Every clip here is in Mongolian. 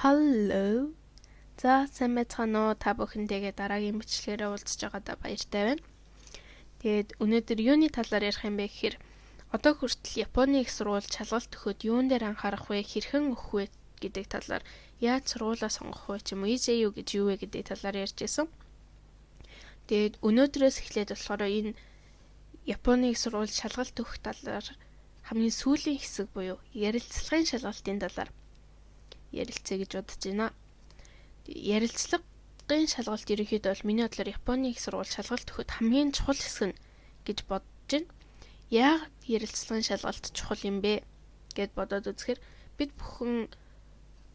Hello. За сайн байцгаана уу? Та бүхэндээ дараагийн бичлэгээрээ уулзж байгаадаа баяртай байна. Тэгээд өнөөдөр юуны талаар ярих юм бэ гэхээр одоо хүртэл Японы их сургууль шалгалт өгөхөд юун дээр анхаарах вэ? Хэрхэн өгөх вэ гэдэг талаар яаж сургуулаа сонгох вэ ч юм уу EJU гэж юу вэ гэдэг талаар ярьж байсан. Тэгээд өнөөдрөөс эхлээд болохоор энэ Японы их сургууль шалгалт өгөх талаар хамгийн сүүлийн хэсэг буюу ярилцлагын шалгалтын талаар ярилцъя гэж бодож байна. Ярилцлагын шалгалт ерөнхийдөө бол миний бодлоор Японы их сургууль шалгалт өгөхөд хамгийн чухал хэсэг нь гэж бодож байна. Яагаад ярилцлагын шалгалт чухал юм бэ гэд бодоод үзэхээр бид бүхэн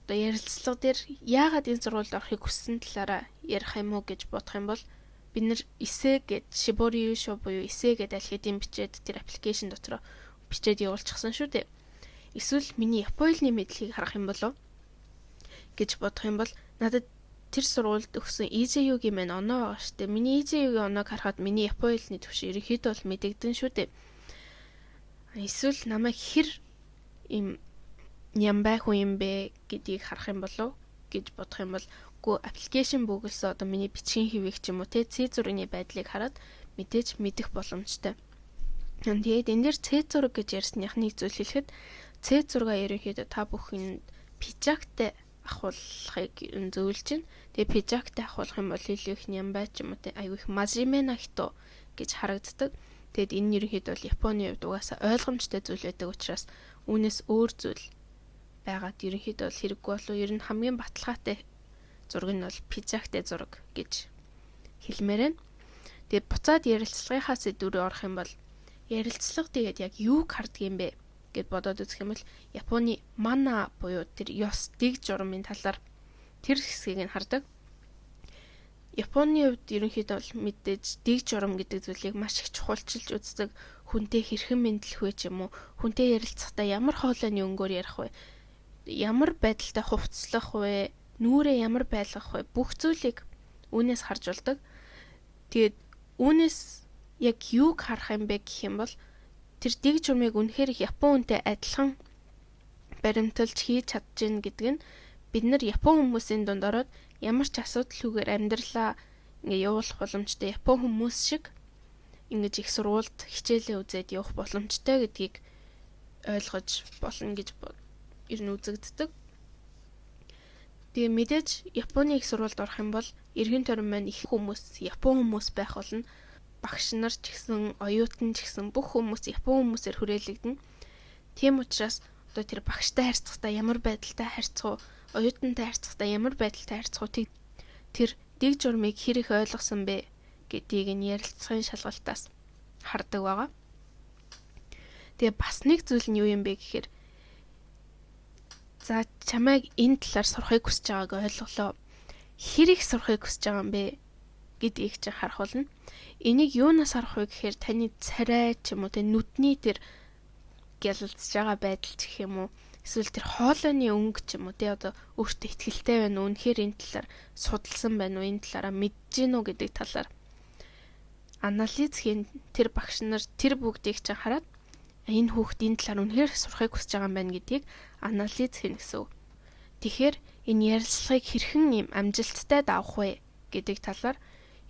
одоо ярилцлага дээр яагаад энэ сургуульд орохыг хүссэн талаараа ярих юм уу гэж бодох юм бол бид нэр эсэ гэд Shibori Yusho буюу эсэ гэд аль хэдийн бичээд тэр аппликейшн дотор бичээд явуулчихсан шүү дээ. Эсвэл миний Японы мэдлэгийг харах юм болов гэж бодох юм бол надад тэр сургуульд өгсөн EJU-гийн мань оноо байгаа шүү дээ. Миний EJU-гийн оноог харахад миний Японы хэлний түвшин ерөнхийдөө бол мэдэгдэн шүү дээ. Эсвэл намайг хэр им нямбай хүн юм бэ гэдгийг харах юм болов гэж бодох юм бол үгүй аппликейшн бүгэлсээ одоо миний бичгийн хэвийг ч юм уу C6-ны байдлыг хараад мэдээж мэдэх боломжтой. Тэгээд энэ дээр C6 гэж ярьсныхныг зүйл хэлэхэд C6 ерөнхийдөө та бүхэнд пижактай ахуулахыг зөвлөж байна. Тэгээ пижактай ахуулах юм бол илүү их нямбай ч юм уу айгүй их мажиме на хито гэж харагддаг. Тэгэд энэ ерөнхийдөө бол Японы хувьд угаасаа ойлгомжтой зүйл байдаг учраас үүнээс өөр зүйл байгаад ерөнхийдөө бол хэрэггүй болов. Ер нь хамгийн баталгаатай зураг нь бол пижактай зураг гэж хэлмээр байна. Тэгээд буцаад ярилцлагынхаа сэдв рүү орох юм бол ярилцлага тэгээд яг юуг харддаг юм бэ гэд бодоод үзэх юм бол Японы мана буюу тэр ёс дэг журмын талаар тэр хэсгийг нь хардаг. Японы хувьд ерөнхийдөө бол мэдээж дэг журам гэдэг зүйлийг маш их чухалчилж үздэг. Хүнтэй хэрхэн мэдлэх вэ ч юм уу? Хүнтэй ярилцахдаа ямар хоолойны өнгөөр ярих вэ? Ямар байдалтай хувцлах вэ? Нүрээ ямар байлгах вэ? Бүх зүйлийг үүнээс харж болдог. Тэгээд үүнээс яг юуг харах юм бэ гэх юм бол тэр дэг журмыг үнэхээр Япон хүнтэй адилхан баримталж хийж чадчихна гэдэг нь бид нар Япон хүмүүсийн дунд ороод ямар ч асуудалгүйгээр амьдралаа ингээ явуулах боломжтой Япон хүмүүс шиг ингэж их сургуульд хичээлээ үзээд явах боломжтой гэдгийг ойлгож болно гэж ер нь үзэгддэг. Тэгээ мэдээж Японы их сургуульд орох юм бол эргэн тойрон маань их хүмүүс Япон хүмүүс байх болно. Багш нар ч гэсэн, оюутан ч гэсэн бүх хүмүүс Япон хүмүүсээр хүрээлэгдэнэ. Тийм учраас одоо тэр багштай харьцахдаа ямар байдалтай харьцах уу, оюутантай харьцахдаа ямар байдалтай харьцах уу тэр дэг журмыг хэр их ойлгосон бэ гэдгийг нь ярилцлагын шалгалтаас хардаг байгаа. Тэгээ бас нэг зүйл нь юу юм бэ гэхээр за чамайг энэ талаар сурахыг хүсэж байгааг ойлголоо. Хэр их сурахыг хүсэж байгаа юм бэ гэдгийг чинь харах болно. Энийг юунаас харах вэ гэхээр таны царай ч юм уу тэ нүдний тэр гялалзж байгаа байдал ч гэх юм уу эсвэл тэр хоолойны өнгө ч юм уу тэ одоо өөртөө ихтгэлтэй байна уу үнэхээр энэ талаар судалсан байна уу энэ талаараа мэдэж гин үү гэдэг талаар анализ хийн тэр багш нар тэр бүгдийг чинь хараад энэ хүүхд энэ талаар үнэхээр сурахыг хүсэж байгаа юм байна гэдгийг анализ хийн гэсэн үг. Тэгэхээр энэ ярилцлагыг хэрхэн юм амжилттай давах вэ гэдэг талаар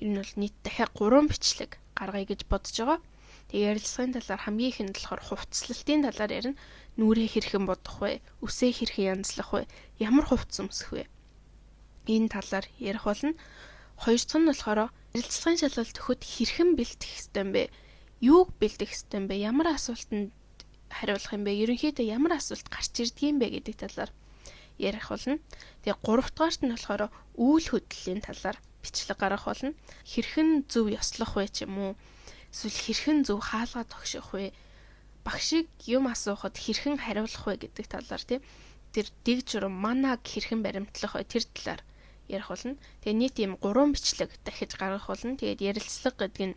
ер нь бол нийт дахиад 3 бичлэг гаргая гэж бодож байгаа. Тэгээ ярилцлагын талаар хамгийн ихэнд болохоор хувцлалтын талаар ярина. Нүрээ хэрхэн бодох вэ? Үсээ хэрхэн янзлах вэ? Ямар хувцс өмсөх вэ? Энэ талаар ярих болно. Хоёр дахь нь болохоор ярилцлагын шалгалт өгөхөд хэрхэн бэлдэх ёстой юм бэ? Юуг бэлдэх ёстой юм бэ? Ямар асуултанд хариулах юм бэ? Ерөнхийдөө ямар асуулт гарч ирдэг юм бэ гэдэг талаар ярих болно. Тэгээ гурав дахь нь болохоор үйл хөдлөлийн талаар бичлэг гаргах болно. Хэрхэн зөв ёслох вэ ч юм уу? Эсвэл хэрхэн зөв хаалгаа тогших вэ? Багшийг юм асуухад хэрхэн хариулах вэ гэдэг талаар тэр дэг журам манаг хэрхэн баримтлах вэ тэр талаар ярих болно. Тэгээ нийт ийм 3 бичлэг дахиж гаргах болно. Тэгээд ярилцлага гэдэг нь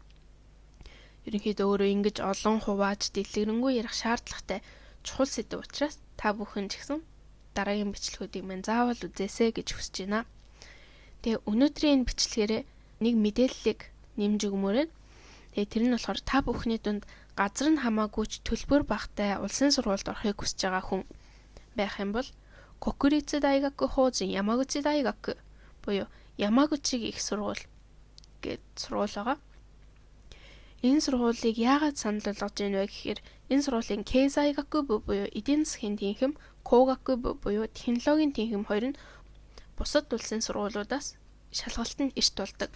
ерөнхийдөө өөрөө ингэж олон хувааж дэлгэрэнгүй ярих шаардлагатай чухал сэдв учраас та бүхэн ч гэсэн дараагийн бичлэгүүдийг мань заавал үзээсэй гэж хүсэж байна. Тэгээ өнөөдрийн энэ бичлэгээрээ нэг мэдээллийг нэмж өгмөрөө. Тэгээ тэр нь болохоор та бүхний дунд газар нь хамаагүйч төлбөр багтай улсын сургуульд орохыг хүсэж байгаа хүн байх юм бол Kokuritsu Daigaku Houjin Yamaguchi Daigaku буюу Ямагучигийн их сургууль гэд сургууль байгаа. Энэ сургуулийг яагаад санал болгож байна вэ гэхээр энэ сургуулийн Keizaigaku буюу эдийн засгийн тэнхим, Kogaku буюу технологийн тэнхим хоёр нь бусад улсын сургуулиудаас шалгалтанд эрт болдог.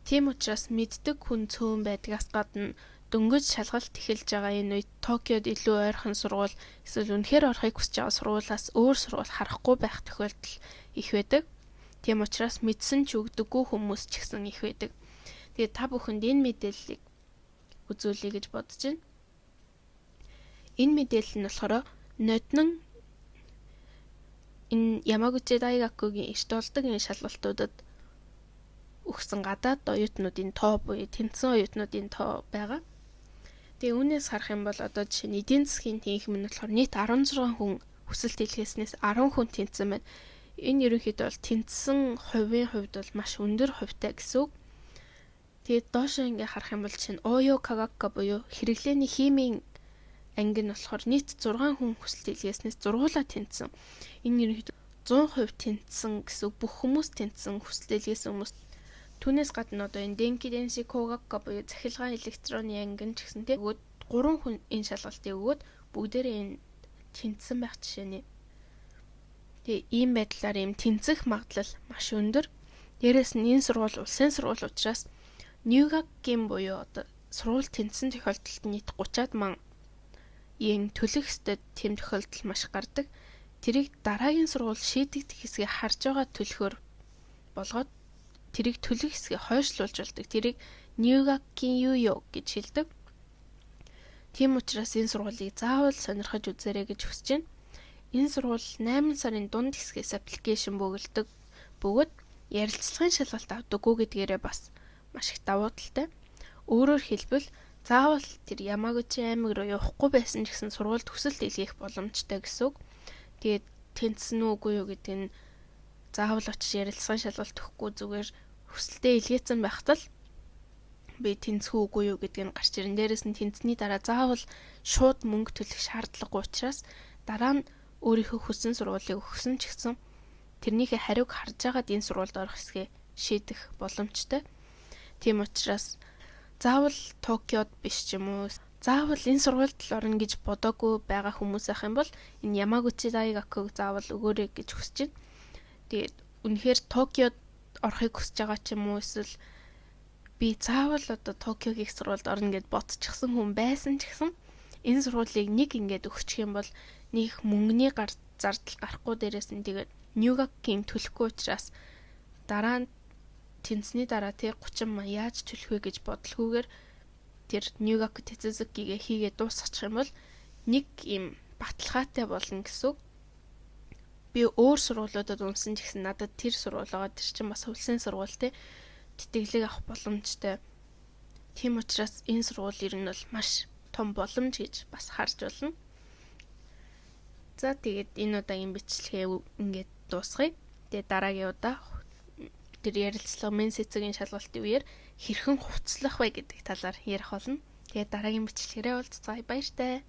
Тийм учраас мэддэг хүн цөөн байдгаас гадна дөнгөж шалгалт эхэлж байгаа энэ үед Токиод илүү ойрхон сургууль эсвэл үнэхээр орохыг хүсэж байгаа сургуулиас өөр сургууль харахгүй байх тохиолдол их байдаг. Тийм учраас мэдсэн ч өгдөггүй хүмүүс ч гэсэн их байдаг. Тэгээд та бүхэнд энэ мэдээллийг үзүүлье гэж бодож байна. Энэ мэдээлэл нь болохоор ноднон энэ Ямагучи Дайгакугийн эрт болдог энэ шалгалтуудад өгсөн гадаад оюутнуудын тоо буюу тэнцсэн оюутнуудын тоо байгаа. Тэгээ үүнээс харах юм бол одоо жишээ нь эдийн засгийн тэнхим нь болохоор нийт 16 хүн хүсэлт илгээснээс 10 хүн тэнцсэн байна. Энэ ерөнхийдөө бол тэнцсэн хувийн хувьд бол маш өндөр хувьтай гэсэн үг. Тэгээд доошоо ингээ харах юм бол жишээ нь Oyo Kagakka буюу хэрэглээний химийн анги нь болохоор нийт 6 хүн хүсэлт илгээснээс зургуулаа тэнцсэн. Энэ ерөнхийдөө 100% тэнцсэн гэсэн үг. Бүх хүмүүс тэнцсэн хүсэлт илгээсэн хүмүүс. Түүнээс гадна одоо энэ Denki Denshi Kogakka буюу цахилгаан электроны анги нь ч гэсэн тэгээд 3 хүн энэ шалгалтыг өгөөд бүгдээрээ энэ тэнцсэн байх жишээний. Тэгээ ийм байдлаар ийм тэнцэх магадлал маш өндөр. Дээрээс нь энэ сургууль улсын сургууль учраас Nyugakkin буюу одоо сургууль тэнцсэн тохиолдолд нийт 30-аад мянган yen төлөх ёстой тэм тохиолдол маш гардаг. Тэрийг дараагийн сургууль шийдэгдэх хэсгийг харж байгаа төлөхөөр болгоод тэрийг төлөх хэсгийг хойшлуулж болдог. Тэрийг Nyugakkin Yuyo гэж хэлдэг. Тийм учраас энэ сургуулийг заавал сонирхож үзээрэй гэж хүсэж байна. Энэ сургууль 8 сарын дунд хэсгээс аппликейшн бөглөдөг бөгөөд ярилцлагын шалгалт авдаггүй гэдгээрээ бас маш их давуу талтай. Өөрөөр хэлбэл заавал тэр Ямагучи аймаг руу явахгүй байсан ч гэсэн сургуульд хүсэлт илгээх боломжтой гэсэн үг. Тэгээд тэнцсэн үгүй юу гэдэг нь заавал очиж ярилцлагын шалгалт өгөхгүй зүгээр хүсэлтээ илгээсэн байхад л би тэнцэх үгүй юу гэдэг нь гарч ирэн. Дээрээс нь тэнцсний дараа заавал шууд мөнгө төлөх шаардлагагүй учраас дараа нь өөрийнхөө хүссэн сургуулийг өгсөн ч гэсэн тэрнийхээ хариуг харж агаад энэ сургуульд орох хэсгээ шийдэх боломжтой. Тийм учраас заавал Токиод биш ч юм уу заавал энэ сургуульд л орно гэж бодоогүй байгаа хүмүүс ах юм бол энэ Ямагучи Дайгакуг заавал өгөөрэй гэж хүсэж байна. Тэгээд үнэхээр Токиод орохыг хүсэж байгаа ч юм уу эсвэл би заавал одоо Токиогийн их сургуульд орно гэд бодчихсон хүн байсан ч гэсэн энэ сургуулийг нэг ингээд өгчих юм бол нэг мөнгөний зардал гарахгүй дээрээс нь тэгээд Nyugakkin төлөхгүй учраас дараа нь тэнцсний дараа тэг 30 маа яаж төлөх вэ гэж бодлохгүйгээр тэр Nyugakku Tetsuzuki-гээ хийгээд дуусгачих юм бол нэг юм баталгаатай болно гэсэн үг. Би өөр сургуулиудад унсан ч гэсэн надад тэр сургуулигаа тэр чинь бас улсын сургууль те тэтгэлэг авах боломжтой. Тийм учраас энэ сургууль ер нь бол маш том боломж гэж бас харж болно. За тэгээд энэ удаагийн бичлэгээ ингээд дуусгая. Тэгээд дараагийн удаа тэр ярилцлага мен сэцгийн шалгалтын үеэр хэрхэн хувцлах вэ гэдэг талаар ярих болно. Тэгээд дараагийн бичлэгээрээ уулзцаая. Баяртай.